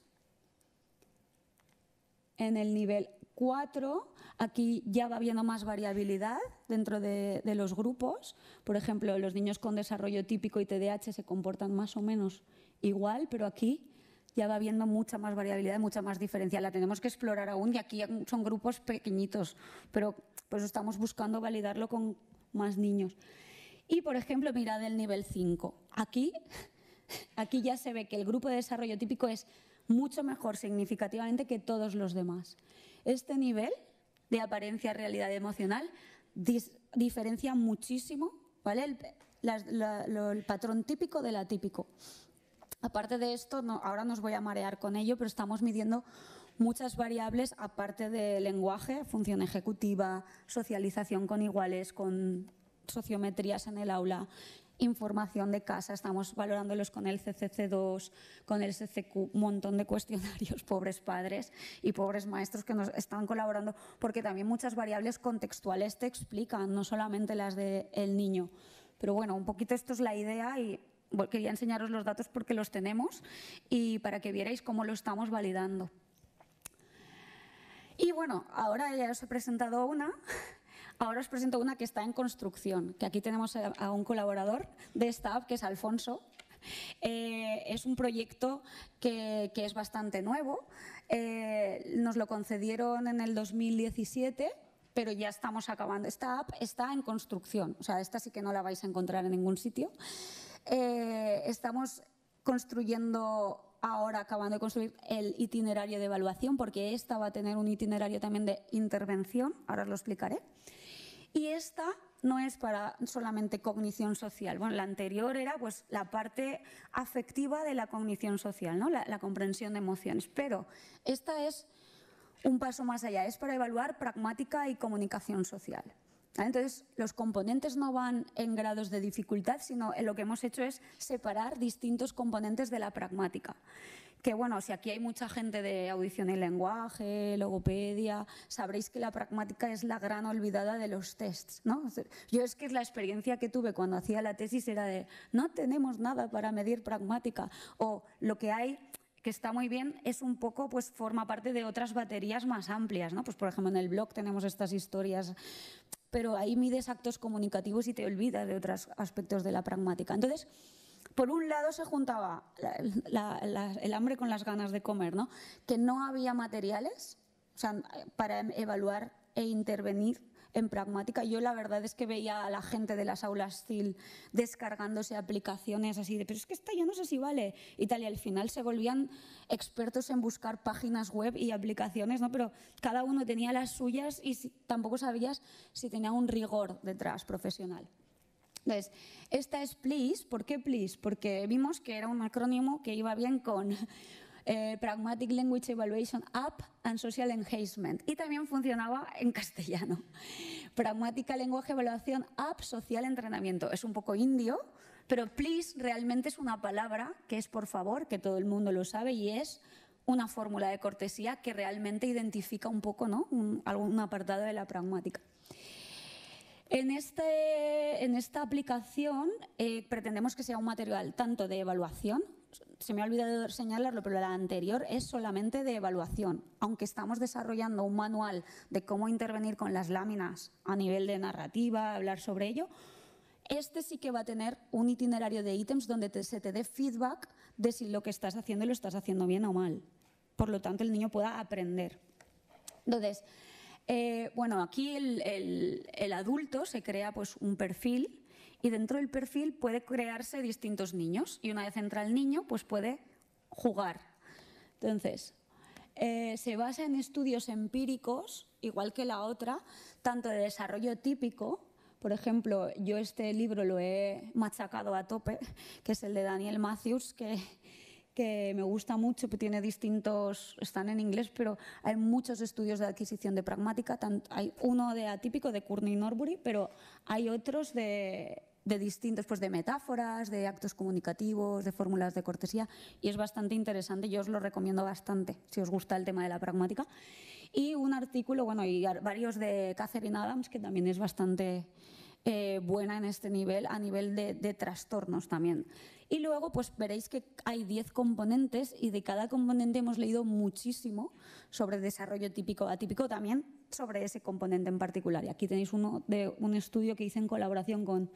Speaker 2: En el nivel 4, aquí ya va habiendo más variabilidad dentro de los grupos. Por ejemplo, los niños con desarrollo típico y TDAH se comportan más o menos igual, pero aquí ya va habiendo mucha más variabilidad, mucha más diferencia. La tenemos que explorar aún, y aquí son grupos pequeñitos, pero pues estamos buscando validarlo con más niños. Y, por ejemplo, mirad el nivel 5. Aquí ya se ve que el grupo de desarrollo típico es mucho mejor significativamente que todos los demás. Este nivel de apariencia realidad emocional diferencia muchísimo, ¿vale?, el patrón típico del atípico. Aparte de esto, ahora no os voy a marear con ello, pero estamos midiendo muchas variables aparte de lenguaje, función ejecutiva, socialización con iguales, con sociometrías en el aula, información de casa. Estamos valorándolos con el CCC2, con el CCQ, un montón de cuestionarios, pobres padres y pobres maestros que nos están colaborando, porque también muchas variables contextuales te explican, no solamente las del niño. Pero bueno, un poquito esto es la idea, y quería enseñaros los datos porque los tenemos y para que vierais cómo lo estamos validando. Y bueno, ahora ya os he presentado una. Ahora os presento una que está en construcción, que aquí tenemos a un colaborador de esta app, que es Alfonso. Es un proyecto que es bastante nuevo. Nos lo concedieron en el 2017, pero ya estamos acabando. Esta app está en construcción, o sea, esta sí que no la vais a encontrar en ningún sitio. Estamos construyendo ahora, acabando de construir el itinerario de evaluación, porque esta va a tener un itinerario también de intervención, ahora os lo explicaré. Y esta no es para solamente cognición social. Bueno, la anterior era pues la parte afectiva de la cognición social, ¿no? La comprensión de emociones, pero esta es un paso más allá, es para evaluar pragmática y comunicación social. Entonces, los componentes no van en grados de dificultad, sino lo que hemos hecho es separar distintos componentes de la pragmática. Que bueno, si aquí hay mucha gente de audición y lenguaje, logopedia, sabréis que la pragmática es la gran olvidada de los tests, ¿no? Yo es que es la experiencia que tuve cuando hacía la tesis, era de no tenemos nada para medir pragmática, o lo que hay que está muy bien, es un poco, pues forma parte de otras baterías más amplias, ¿no? Pues por ejemplo en el blog tenemos estas historias, pero ahí mides actos comunicativos y te olvidas de otros aspectos de la pragmática. Entonces, por un lado se juntaba el hambre con las ganas de comer, ¿no? Que no había materiales, o sea, para evaluar e intervenir en pragmática. Yo la verdad es que veía a la gente de las aulas CIL descargándose aplicaciones así de, pero es que esta yo no sé si vale y tal, y al final se volvían expertos en buscar páginas web y aplicaciones, ¿no? Pero cada uno tenía las suyas y tampoco sabías si tenía un rigor detrás profesional. Entonces, esta es PLEASE. ¿Por qué PLEASE? Porque vimos que era un acrónimo que iba bien con Pragmatic Language Evaluation App and Social Engagement, y también funcionaba en castellano. Pragmática Lenguaje Evaluación App Social Entrenamiento. Es un poco indio, pero please realmente es una palabra que es por favor, que todo el mundo lo sabe, y es una fórmula de cortesía que realmente identifica un poco, ¿no?, algún apartado de la pragmática. En esta aplicación pretendemos que sea un material tanto de evaluación, se me ha olvidado señalarlo, pero la anterior es solamente de evaluación, aunque estamos desarrollando un manual de cómo intervenir con las láminas a nivel de narrativa, hablar sobre ello. Este sí que va a tener un itinerario de ítems donde se te dé feedback de si lo que estás haciendo lo estás haciendo bien o mal. Por lo tanto, el niño pueda aprender. Entonces, bueno, aquí el adulto se crea pues un perfil, y dentro del perfil puede crearse distintos niños, y una vez entra el niño pues puede jugar. Entonces, se basa en estudios empíricos, igual que la otra, tanto de desarrollo típico. Por ejemplo, yo este libro lo he machacado a tope, que es el de Daniel Matthews, que me gusta mucho, que tiene distintos, están en inglés, pero hay muchos estudios de adquisición de pragmática. Hay uno de atípico, de Courtney Norbury, pero hay otros de distintos, pues de metáforas, de actos comunicativos, de fórmulas de cortesía, y es bastante interesante. Yo os lo recomiendo bastante si os gusta el tema de la pragmática. Y un artículo, bueno, y varios de Catherine Adams, que también es bastante buena en este nivel, a nivel de trastornos también. Y luego pues veréis que hay 10 componentes, y de cada componente hemos leído muchísimo sobre desarrollo típico, atípico, también sobre ese componente en particular. Y aquí tenéis uno de un estudio que hice en colaboración con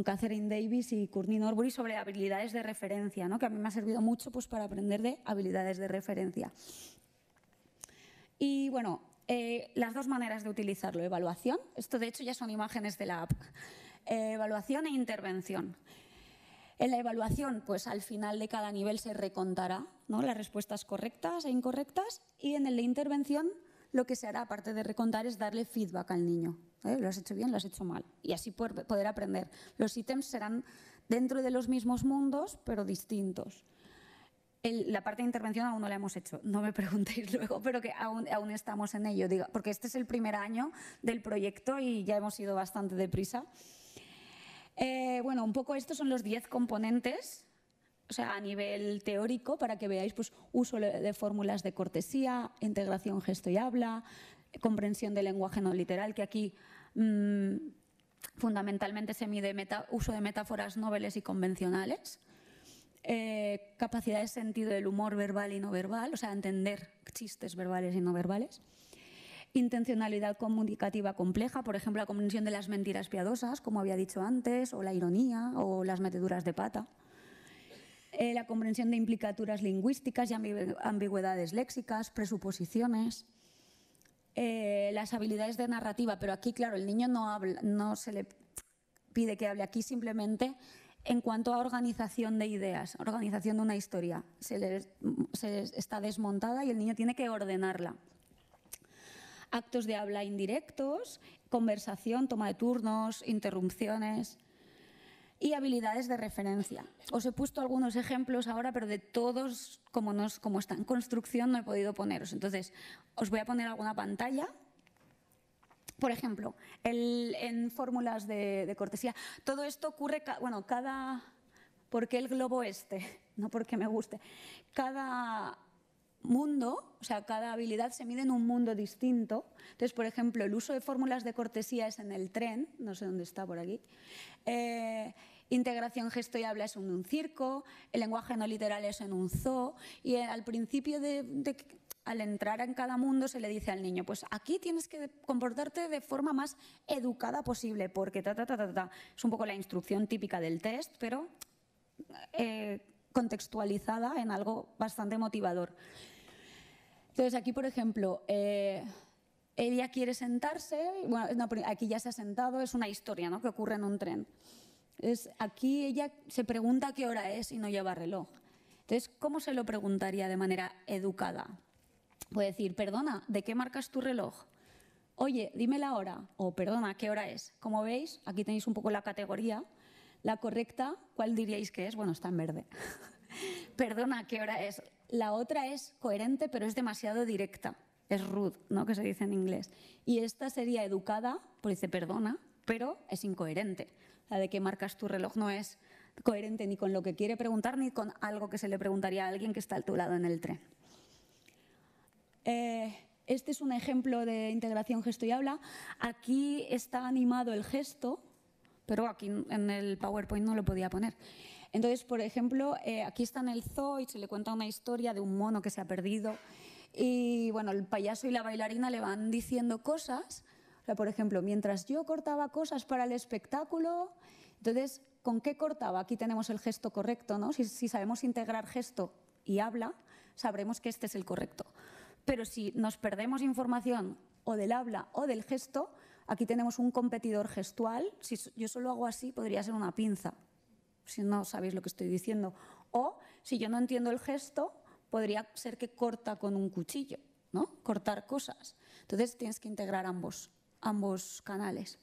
Speaker 2: Catherine Davis y Courtney Norbury sobre habilidades de referencia, ¿no?, que a mí me ha servido mucho pues para aprender de habilidades de referencia. Y bueno, las dos maneras de utilizarlo: evaluación, esto de hecho ya son imágenes de la app, evaluación e intervención. En la evaluación, pues al final de cada nivel se recontará, ¿no?, las respuestas correctas e incorrectas, y en el de intervención lo que se hará, aparte de recontar, es darle feedback al niño. ¿Lo has hecho bien? ¿Lo has hecho mal? Y así poder aprender. Los ítems serán dentro de los mismos mundos, pero distintos. La parte de intervención aún no la hemos hecho, no me preguntéis luego, pero que aún estamos en ello, porque este es el primer año del proyecto y ya hemos ido bastante deprisa. Bueno, un poco estos son los 10 componentes, o sea, a nivel teórico, para que veáis pues uso de fórmulas de cortesía, integración gesto y habla, comprensión del lenguaje no literal, que aquí fundamentalmente se mide uso de metáforas noveles y convencionales, capacidad de sentido del humor verbal y no verbal, o sea, entender chistes verbales y no verbales, intencionalidad comunicativa compleja, por ejemplo, la comprensión de las mentiras piadosas, como había dicho antes, o la ironía, o las meteduras de pata. La comprensión de implicaturas lingüísticas y ambigüedades léxicas, presuposiciones. Las habilidades de narrativa, pero aquí, claro, el niño no habla, no se le pide que hable, aquí simplemente en cuanto a organización de ideas, organización de una historia, se está desmontada y el niño tiene que ordenarla. Actos de habla indirectos, conversación, toma de turnos, interrupciones y habilidades de referencia. Os he puesto algunos ejemplos ahora, pero de todos, como está en construcción, no he podido poneros. Entonces, os voy a poner alguna pantalla. Por ejemplo, en fórmulas de cortesía. Todo esto ocurre, bueno, ¿por qué el globo este? No porque me guste. Cada mundo, o sea, cada habilidad se mide en un mundo distinto. Entonces, por ejemplo, el uso de fórmulas de cortesía es en el tren, no sé dónde está por aquí, integración gesto y habla es en un circo, el lenguaje no literal es en un zoo, y al principio al entrar en cada mundo se le dice al niño, pues aquí tienes que comportarte de forma más educada posible, porque es un poco la instrucción típica del test, pero contextualizada en algo bastante motivador. Entonces aquí, por ejemplo, ella quiere sentarse, bueno, no, aquí ya se ha sentado, es una historia, ¿no?, que ocurre en un tren. Entonces, aquí ella se pregunta qué hora es y no lleva reloj. Entonces, ¿cómo se lo preguntaría de manera educada? Puede decir, perdona, ¿de qué marcas tu reloj? Oye, dime la hora. O perdona, ¿qué hora es? Como veis, aquí tenéis un poco la categoría. La correcta, ¿cuál diríais que es? Bueno, está en verde. Perdona, ¿qué hora es? La otra es coherente, pero es demasiado directa. Es rude, ¿no?, que se dice en inglés. Y esta sería educada, pues dice perdona, pero es incoherente. La de qué marcas tu reloj no es coherente ni con lo que quiere preguntar ni con algo que se le preguntaría a alguien que está a tu lado en el tren. Este es un ejemplo de integración gesto y habla. Aquí está animado el gesto, pero aquí en el PowerPoint no lo podía poner. Entonces, por ejemplo, aquí está en el zoo y se le cuenta una historia de un mono que se ha perdido. Y bueno, el payaso y la bailarina le van diciendo cosas. O sea, por ejemplo, mientras yo cortaba cosas para el espectáculo, entonces, ¿con qué cortaba? Aquí tenemos el gesto correcto, ¿no? Si sabemos integrar gesto y habla, sabremos que este es el correcto. Pero si nos perdemos información o del habla o del gesto, aquí tenemos un competidor gestual. Si yo solo hago así, podría ser una pinza, si no sabéis lo que estoy diciendo. O si yo no entiendo el gesto, podría ser que corta con un cuchillo, ¿no? Cortar cosas. Entonces tienes que integrar ambos canales.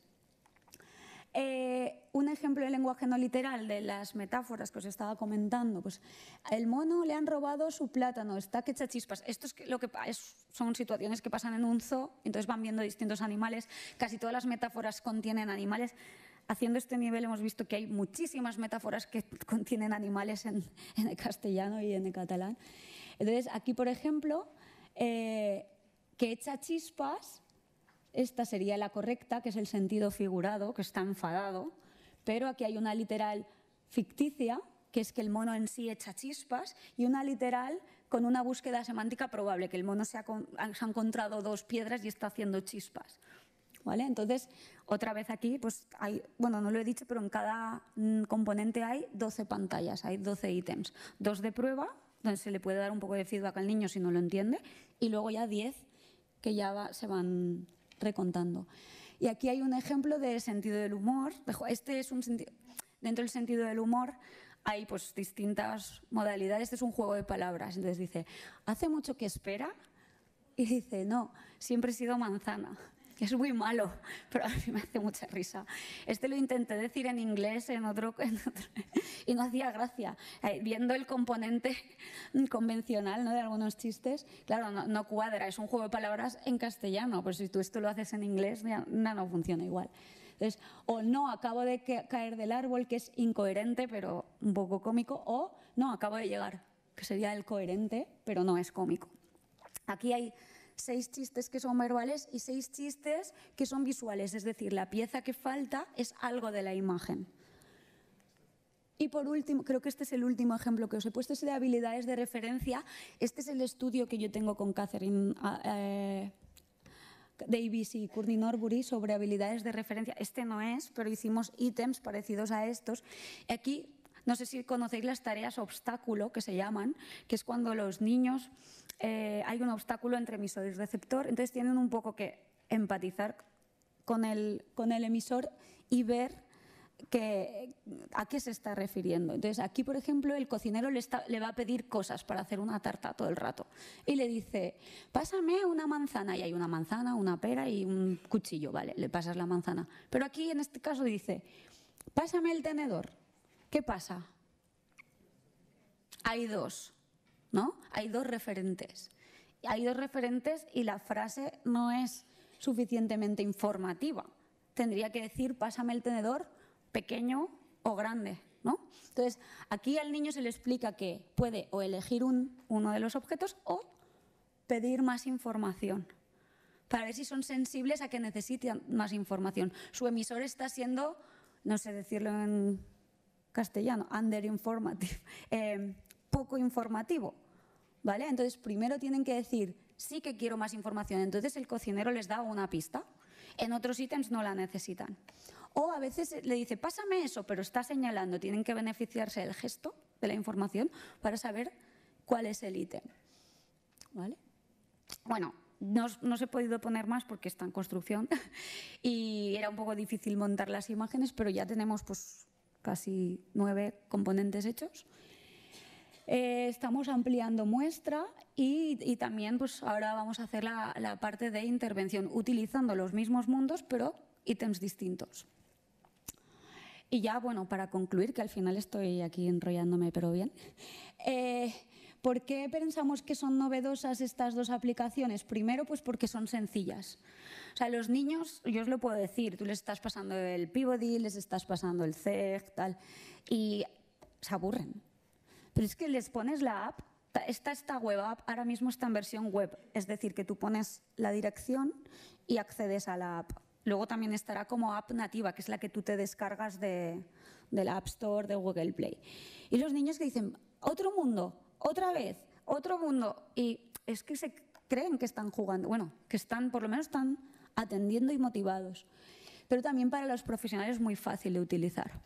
Speaker 2: Un ejemplo de lenguaje no literal de las metáforas que os estaba comentando, pues el mono le han robado su plátano, está que echa chispas. Esto es lo que son situaciones que pasan en un zoo, entonces van viendo distintos animales. Casi todas las metáforas contienen animales. Haciendo este nivel hemos visto que hay muchísimas metáforas que contienen animales en el castellano y en el catalán. Entonces, aquí, por ejemplo, que echa chispas, esta sería la correcta, que es el sentido figurado, que está enfadado, pero aquí hay una literal ficticia, que es que el mono en sí echa chispas, y una literal con una búsqueda semántica probable, que el mono se ha encontrado dos piedras y está haciendo chispas. ¿Vale? Entonces, otra vez aquí, pues hay, bueno, no lo he dicho, pero en cada componente hay 12 pantallas, hay 12 ítems. 2 de prueba, donde se le puede dar un poco de feedback al niño si no lo entiende, y luego ya 10 que ya se van recontando. Y aquí hay un ejemplo de sentido del humor. Este es dentro del sentido del humor hay pues distintas modalidades. Este es un juego de palabras. Entonces dice, ¿hace mucho que espera? Y dice, no, siempre he sido manzana. Es muy malo, pero a mí me hace mucha risa. Este lo intenté decir en inglés en otro y no hacía gracia. Viendo el componente convencional, ¿no?, de algunos chistes, claro, no cuadra. Es un juego de palabras en castellano, pues si tú esto lo haces en inglés ya no funciona igual. Entonces, o no, acabo de caer del árbol, que es incoherente, pero un poco cómico, o no, acabo de llegar, que sería el coherente, pero no es cómico. Aquí hay 6 chistes que son verbales y 6 chistes que son visuales, es decir, la pieza que falta es algo de la imagen. Y por último, creo que este es el último ejemplo que os he puesto, es de habilidades de referencia. Este es el estudio que yo tengo con Catherine Davis y Courtney Norbury sobre habilidades de referencia. Este no es, pero hicimos ítems parecidos a estos. Aquí, no sé si conocéis las tareas obstáculo, que se llaman, que es cuando los niños hay un obstáculo entre emisor y receptor, entonces tienen un poco que empatizar con el emisor y ver a qué se está refiriendo. Entonces aquí, por ejemplo, el cocinero le va a pedir cosas para hacer una tarta todo el rato y le dice, pásame una manzana, y hay una manzana, una pera y un cuchillo, vale, le pasas la manzana. Pero aquí en este caso dice, pásame el tenedor. ¿Qué pasa? Hay 2, ¿no? Hay 2 referentes. Hay 2 referentes y la frase no es suficientemente informativa. Tendría que decir, pásame el tenedor pequeño o grande, ¿no? Entonces, aquí al niño se le explica que puede o elegir uno de los objetos o pedir más información para ver si son sensibles a que necesitan más información. Su emisor está siendo, no sé decirlo en castellano, underinformative, poco informativo, ¿vale? Entonces primero tienen que decir, sí que quiero más información, entonces el cocinero les da una pista. En otros ítems no la necesitan. O a veces le dice, pásame eso, pero está señalando, tienen que beneficiarse del gesto, de la información, para saber cuál es el ítem, ¿vale? Bueno, no os he podido poner más porque está en construcción y era un poco difícil montar las imágenes, pero ya tenemos pues casi 9 componentes hechos. Estamos ampliando muestra y también pues ahora vamos a hacer la parte de intervención utilizando los mismos mundos pero ítems distintos. Y ya, bueno, para concluir, que al final estoy aquí enrollándome pero bien, ¿por qué pensamos que son novedosas estas dos aplicaciones? Primero, pues porque son sencillas. O sea, los niños, yo os lo puedo decir, tú les estás pasando el Peabody, les estás pasando el CEG, tal, y se aburren. Pero es que les pones la app, esta web app ahora mismo está en versión web, es decir, que tú pones la dirección y accedes a la app. Luego también estará como app nativa, que es la que tú te descargas de la App Store, de Google Play. Y los niños que dicen, otro mundo, otra vez, otro mundo. Y es que se creen que están jugando, bueno, que están, por lo menos están atendiendo y motivados. Pero también para los profesionales es muy fácil de utilizar.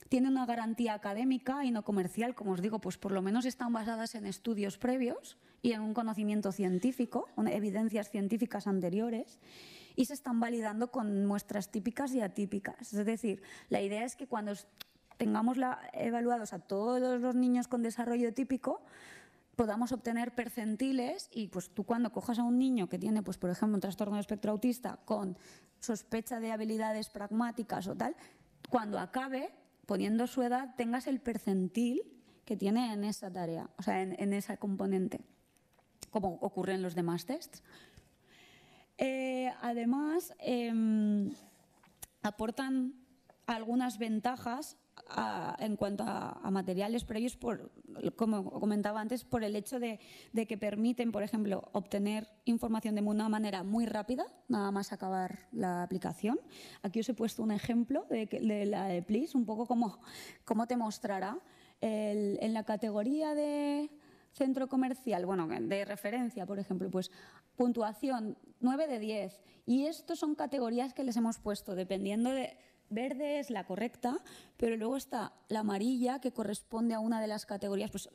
Speaker 2: Tiene una garantía académica y no comercial, como os digo, pues por lo menos están basadas en estudios previos y en un conocimiento científico, en evidencias científicas anteriores, y se están validando con muestras típicas y atípicas. Es decir, la idea es que cuando tengamos evaluados a todos los niños con desarrollo típico, podamos obtener percentiles y pues tú cuando cojas a un niño que tiene, pues por ejemplo, un trastorno de espectro autista con sospecha de habilidades pragmáticas o tal, cuando acabe, poniendo su edad, tengas el percentil que tiene en esa tarea, o sea, en esa componente, como ocurre en los demás tests. Además, aportan algunas ventajas en cuanto a materiales previos, como comentaba antes, por el hecho de que permiten, por ejemplo, obtener información de una manera muy rápida, nada más acabar la aplicación. Aquí os he puesto un ejemplo de la de Please, un poco cómo te mostrará. En la categoría de centro comercial, bueno, de referencia, por ejemplo, pues puntuación 9 de 10. Y estos son categorías que les hemos puesto dependiendo de... Verde es la correcta, pero luego está la amarilla que corresponde a una de las categorías, pues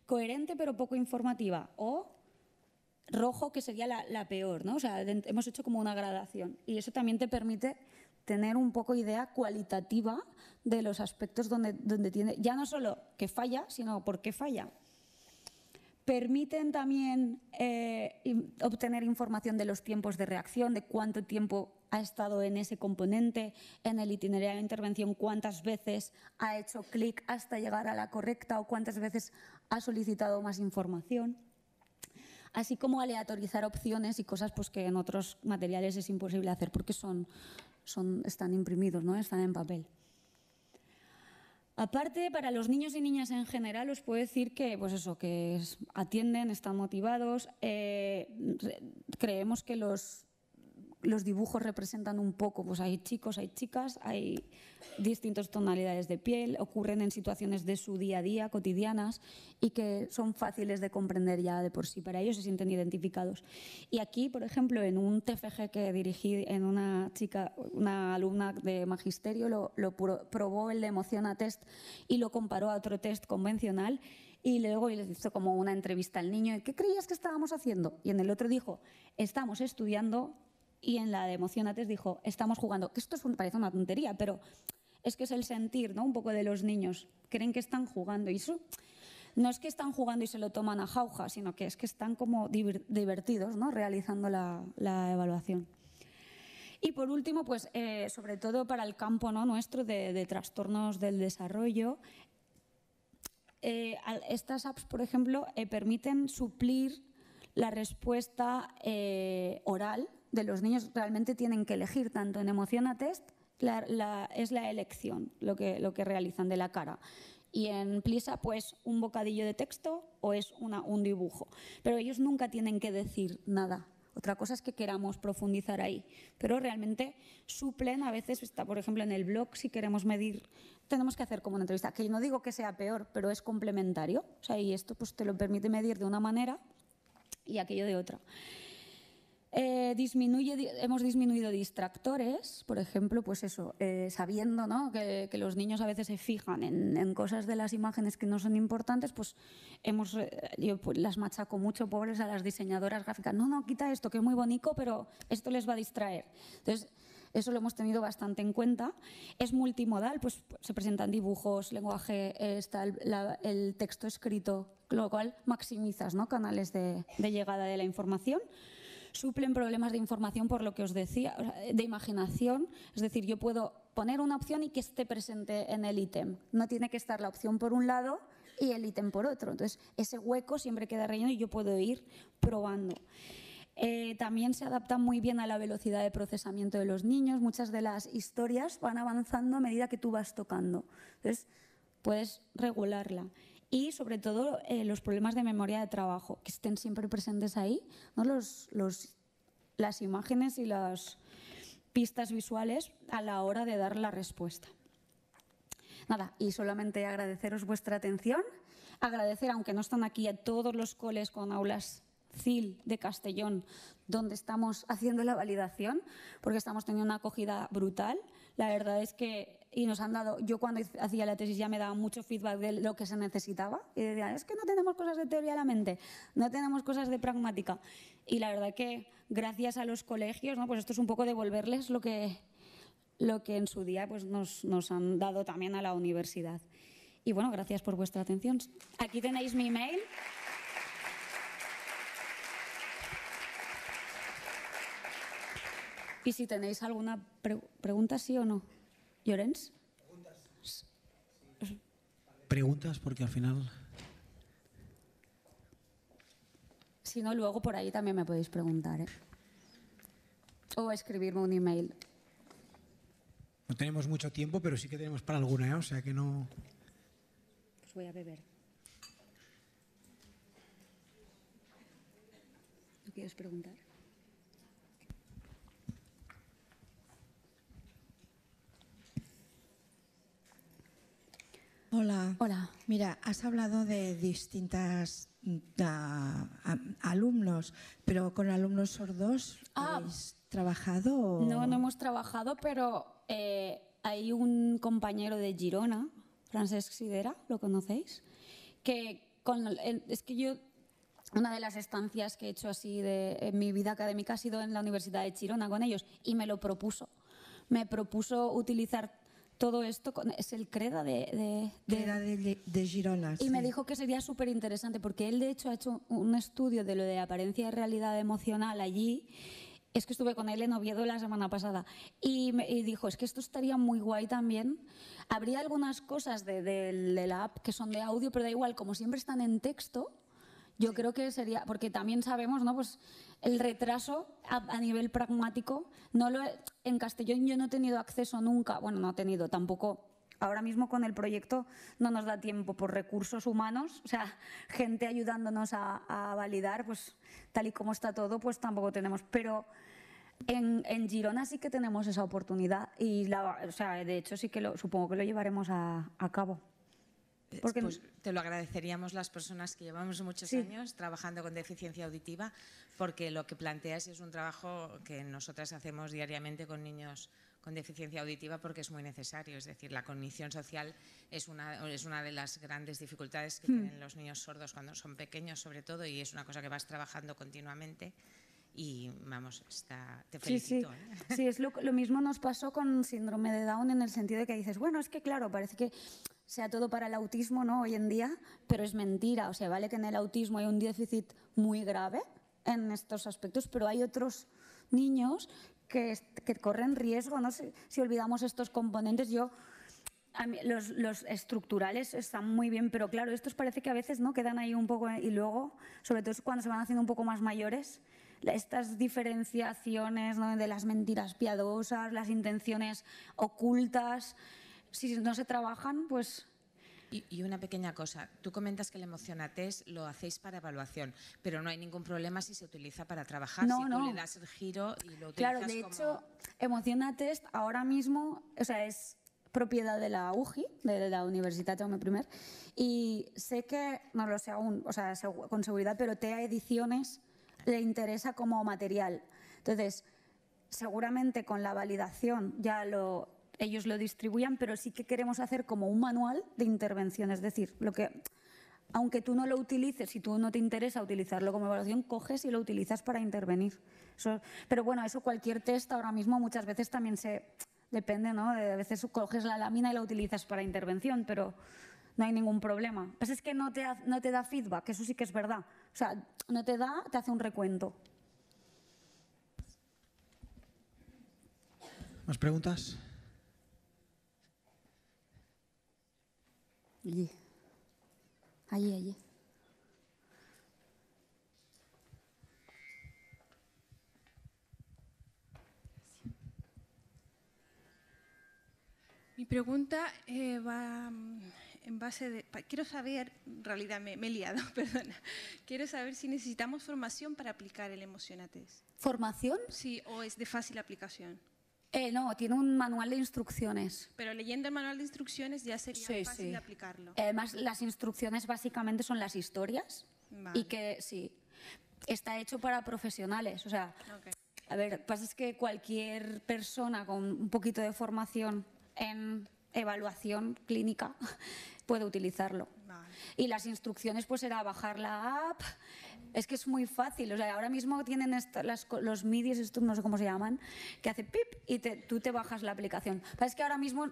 Speaker 2: coherente pero poco informativa, o rojo que sería la peor, ¿no? O sea, hemos hecho como una gradación y eso también te permite tener un poco idea cualitativa de los aspectos donde tiene, ya no solo que falla, sino por qué falla. Permiten también obtener información de los tiempos de reacción, de cuánto tiempo ha estado en ese componente, en el itinerario de intervención, cuántas veces ha hecho clic hasta llegar a la correcta o cuántas veces ha solicitado más información. Así como aleatorizar opciones y cosas pues, que en otros materiales es imposible hacer porque están imprimidos, ¿no? Están en papel. Aparte, para los niños y niñas en general, os puedo decir que, pues eso, que atienden, están motivados. Creemos que los dibujos representan un poco, pues hay chicos, hay chicas, hay distintas tonalidades de piel, ocurren en situaciones de su día a día, cotidianas, y que son fáciles de comprender ya de por sí. Para ellos se sienten identificados. Y aquí, por ejemplo, en un TFG que dirigí en una alumna de magisterio, lo probó el de Emociona Test y lo comparó a otro test convencional. Y luego les hizo como una entrevista al niño. ¿Qué creías que estábamos haciendo? Y en el otro dijo, estamos estudiando. Y en la de Emociona Test dijo, estamos jugando. Que esto parece una tontería, pero es que es el sentir, ¿no? Un poco de los niños. Creen que están jugando. Y eso no es que están jugando y se lo toman a jauja, sino que es que están como divertidos, ¿no? Realizando la evaluación. Y por último, pues sobre todo para el campo, ¿no? Nuestro de trastornos del desarrollo, estas apps, por ejemplo, permiten suplir la respuesta oral de los niños. Realmente tienen que elegir, tanto en Emociona Test, es la elección lo que realizan de la cara. Y en Plisa, pues un bocadillo de texto o es un dibujo. Pero ellos nunca tienen que decir nada. Otra cosa es que queramos profundizar ahí, pero realmente suplen, a veces está, por ejemplo, en el blog, si queremos medir, tenemos que hacer como una entrevista, que yo no digo que sea peor, pero es complementario, o sea, y esto pues te lo permite medir de una manera y aquello de otra. Hemos disminuido distractores, por ejemplo, pues eso, sabiendo, ¿no?, que los niños a veces se fijan en cosas de las imágenes que no son importantes, pues yo pues, las machaco mucho, pobres, a las diseñadoras gráficas. No, quita esto, que es muy bonito, pero esto les va a distraer. Entonces, eso lo hemos tenido bastante en cuenta. Es multimodal, pues se presentan dibujos, lenguaje, está el texto escrito, con lo cual maximizas, ¿no?, canales de llegada de la información. Suplen problemas de información, por lo que os decía, de imaginación. Es decir, yo puedo poner una opción y que esté presente en el ítem. No tiene que estar la opción por un lado y el ítem por otro. Entonces, ese hueco siempre queda relleno y yo puedo ir probando. También se adapta muy bien a la velocidad de procesamiento de los niños. Muchas de las historias van avanzando a medida que tú vas tocando. Entonces, puedes regularla. Y, sobre todo, los problemas de memoria de trabajo, que estén siempre presentes ahí, ¿no?, las imágenes y las pistas visuales a la hora de dar la respuesta. Nada, y solamente agradeceros vuestra atención, agradecer, aunque no están aquí, a todos los coles con aulas CIL de Castellón, donde estamos haciendo la validación, porque estamos teniendo una acogida brutal. La verdad es que, y nos han dado, yo cuando hacía la tesis ya me daba mucho feedback de lo que se necesitaba, y decía, es que no tenemos cosas de teoría a la mente, no tenemos cosas de pragmática. Y la verdad que gracias a los colegios, ¿no?, pues esto es un poco devolverles lo que en su día pues nos han dado también a la universidad. Y bueno, gracias por vuestra atención. Aquí tenéis mi email. Y si tenéis alguna pregunta, sí o no. Llorens.
Speaker 1: Preguntas, porque al final...
Speaker 2: Si no, luego por ahí también me podéis preguntar, ¿eh? O escribirme un email.
Speaker 1: No tenemos mucho tiempo, pero sí que tenemos para alguna, ¿eh? O sea que no...
Speaker 2: Pues voy a beber. ¿Tú quieres preguntar?
Speaker 3: Hola.
Speaker 2: Hola.
Speaker 3: Mira, has hablado de distintas alumnos, pero con alumnos sordos ¿habéis trabajado? ¿O?
Speaker 2: No hemos trabajado, pero hay un compañero de Girona, Francesc Sidera, ¿lo conocéis? Es que yo, una de las estancias que he hecho así en mi vida académica ha sido en la Universidad de Girona con ellos, y me lo propuso. Me propuso utilizar todo esto, es el CREDA de
Speaker 3: Girona.
Speaker 2: Y me dijo que sería súper interesante, porque él de hecho ha hecho un estudio de lo de apariencia y realidad emocional allí. Es que estuve con él en Oviedo la semana pasada y dijo, es que esto estaría muy guay también. Habría algunas cosas de la app que son de audio, pero da igual, como siempre están en texto, yo creo que sería, porque también sabemos, ¿no?, pues el retraso a nivel pragmático. En Castellón yo no he tenido acceso nunca, bueno, no he tenido tampoco, ahora mismo con el proyecto no nos da tiempo por recursos humanos, o sea, gente ayudándonos a validar, pues tal y como está todo, pues tampoco tenemos, pero en Girona sí que tenemos esa oportunidad y o sea, de hecho sí que supongo que lo llevaremos a cabo. Porque
Speaker 4: pues te lo agradeceríamos las personas que llevamos muchos años trabajando con deficiencia auditiva, porque lo que planteas es un trabajo que nosotras hacemos diariamente con niños con deficiencia auditiva, porque es muy necesario. Es decir, la cognición social es una de las grandes dificultades que tienen los niños sordos cuando son pequeños, sobre todo, y es una cosa que vas trabajando continuamente. Y vamos, te felicito.
Speaker 2: Sí, sí. Sí, lo mismo nos pasó con síndrome de Down, en el sentido de que dices, bueno, es que claro, parece que sea todo para el autismo, ¿no?, hoy en día, pero es mentira. O sea, vale que en el autismo hay un déficit muy grave en estos aspectos, pero hay otros niños que corren riesgo, ¿no? Si olvidamos estos componentes, los estructurales están muy bien, pero claro, estos parece que a veces no quedan ahí un poco, y luego, sobre todo cuando se van haciendo un poco más mayores, estas diferenciaciones, ¿no?, de las mentiras piadosas, las intenciones ocultas, si no se trabajan, pues
Speaker 4: Y una pequeña cosa, tú comentas que el Emocionatest lo hacéis para evaluación, pero no hay ningún problema si se utiliza para trabajar,
Speaker 2: No,
Speaker 4: si tú
Speaker 2: no.
Speaker 4: le das el giro y lo utilizas
Speaker 2: Claro, de hecho, Emocionatest ahora mismo, o sea, es propiedad de la UGI, de la Universitat Jaume I, y sé que, no lo sé aún, o sea, con seguridad, pero TEA Ediciones le interesa como material. Entonces, seguramente con la validación ya ellos lo distribuyan, pero sí que queremos hacer como un manual de intervención, es decir, aunque tú no lo utilices, si tú no te interesa utilizarlo como evaluación, coges y lo utilizas para intervenir. Pero bueno, eso cualquier test ahora mismo muchas veces también depende, ¿no? A veces coges la lámina y la utilizas para intervención, pero no hay ningún problema. Lo que pasa es que no te da feedback, eso sí que es verdad. O sea, no te hace un recuento.
Speaker 1: ¿Más preguntas?
Speaker 2: Allí.
Speaker 5: Mi pregunta va en base de... Quiero saber, en realidad me he liado, perdona. Quiero saber si necesitamos formación para aplicar el Emocionatest.
Speaker 2: ¿Formación?
Speaker 5: Sí, o es de fácil aplicación.
Speaker 2: No, tiene un manual de instrucciones.
Speaker 5: Pero leyendo el manual de instrucciones ya sería fácil de aplicarlo.
Speaker 2: Además, las instrucciones básicamente son las historias.
Speaker 5: Vale.
Speaker 2: Y que sí, está hecho para profesionales. O sea,
Speaker 5: Okay.
Speaker 2: a ver, lo que pasa es que cualquier persona con un poquito de formación en evaluación clínica puede utilizarlo.
Speaker 5: Vale.
Speaker 2: Y las instrucciones pues era bajar la app. Es que es muy fácil, o sea, ahora mismo tienen los midis, estos no sé cómo se llaman, que hace pip y tú te bajas la aplicación. Es que ahora mismo,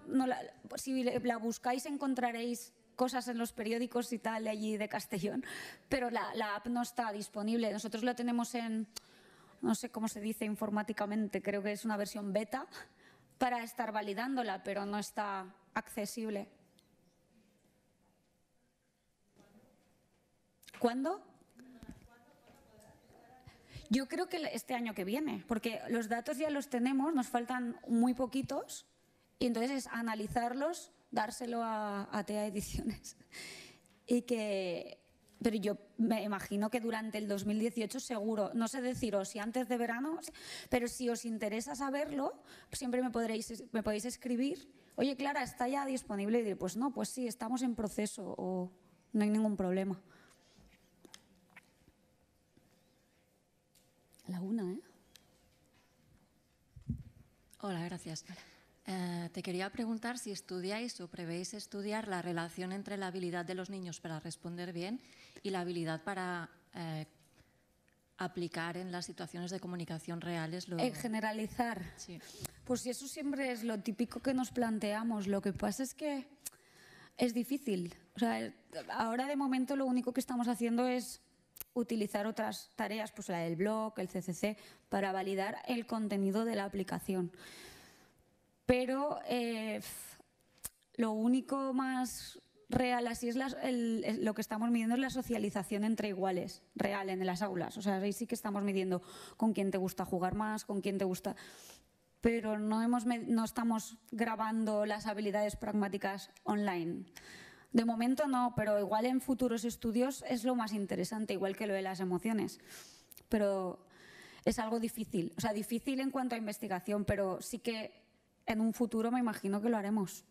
Speaker 2: si la buscáis encontraréis cosas en los periódicos y tal de allí de Castellón, pero la app no está disponible. Nosotros lo tenemos no sé cómo se dice informáticamente, creo que es una versión beta para estar validándola, pero no está accesible. ¿Cuándo? Yo creo que este año que viene, porque los datos ya los tenemos, nos faltan muy poquitos, y entonces es analizarlos, dárselo a TEA Ediciones. Pero yo me imagino que durante el 2018 seguro, no sé deciros si antes de verano, pero si os interesa saberlo, siempre me podéis escribir, oye Clara, ¿está ya disponible? Y diré, pues no, pues sí, estamos en proceso o no hay ningún problema. La una, ¿eh?
Speaker 6: Hola, gracias. Te quería preguntar si estudiáis o prevéis estudiar la relación entre la habilidad de los niños para responder bien y la habilidad para aplicar en las situaciones de comunicación reales.
Speaker 2: Generalizar.
Speaker 6: Sí.
Speaker 2: Pues eso siempre es lo típico que nos planteamos. Lo que pasa es que es difícil. O sea, ahora de momento lo único que estamos haciendo es utilizar otras tareas, pues la del blog, el CCC, para validar el contenido de la aplicación. Pero lo único más real así es lo que estamos midiendo es la socialización entre iguales, real en las aulas. O sea, ahí sí que estamos midiendo con quién te gusta jugar más, con quién te gusta... Pero no estamos grabando las habilidades pragmáticas online. De momento no, pero igual en futuros estudios es lo más interesante, igual que lo de las emociones. Pero es algo difícil, o sea, difícil en cuanto a investigación, pero sí que en un futuro me imagino que lo haremos.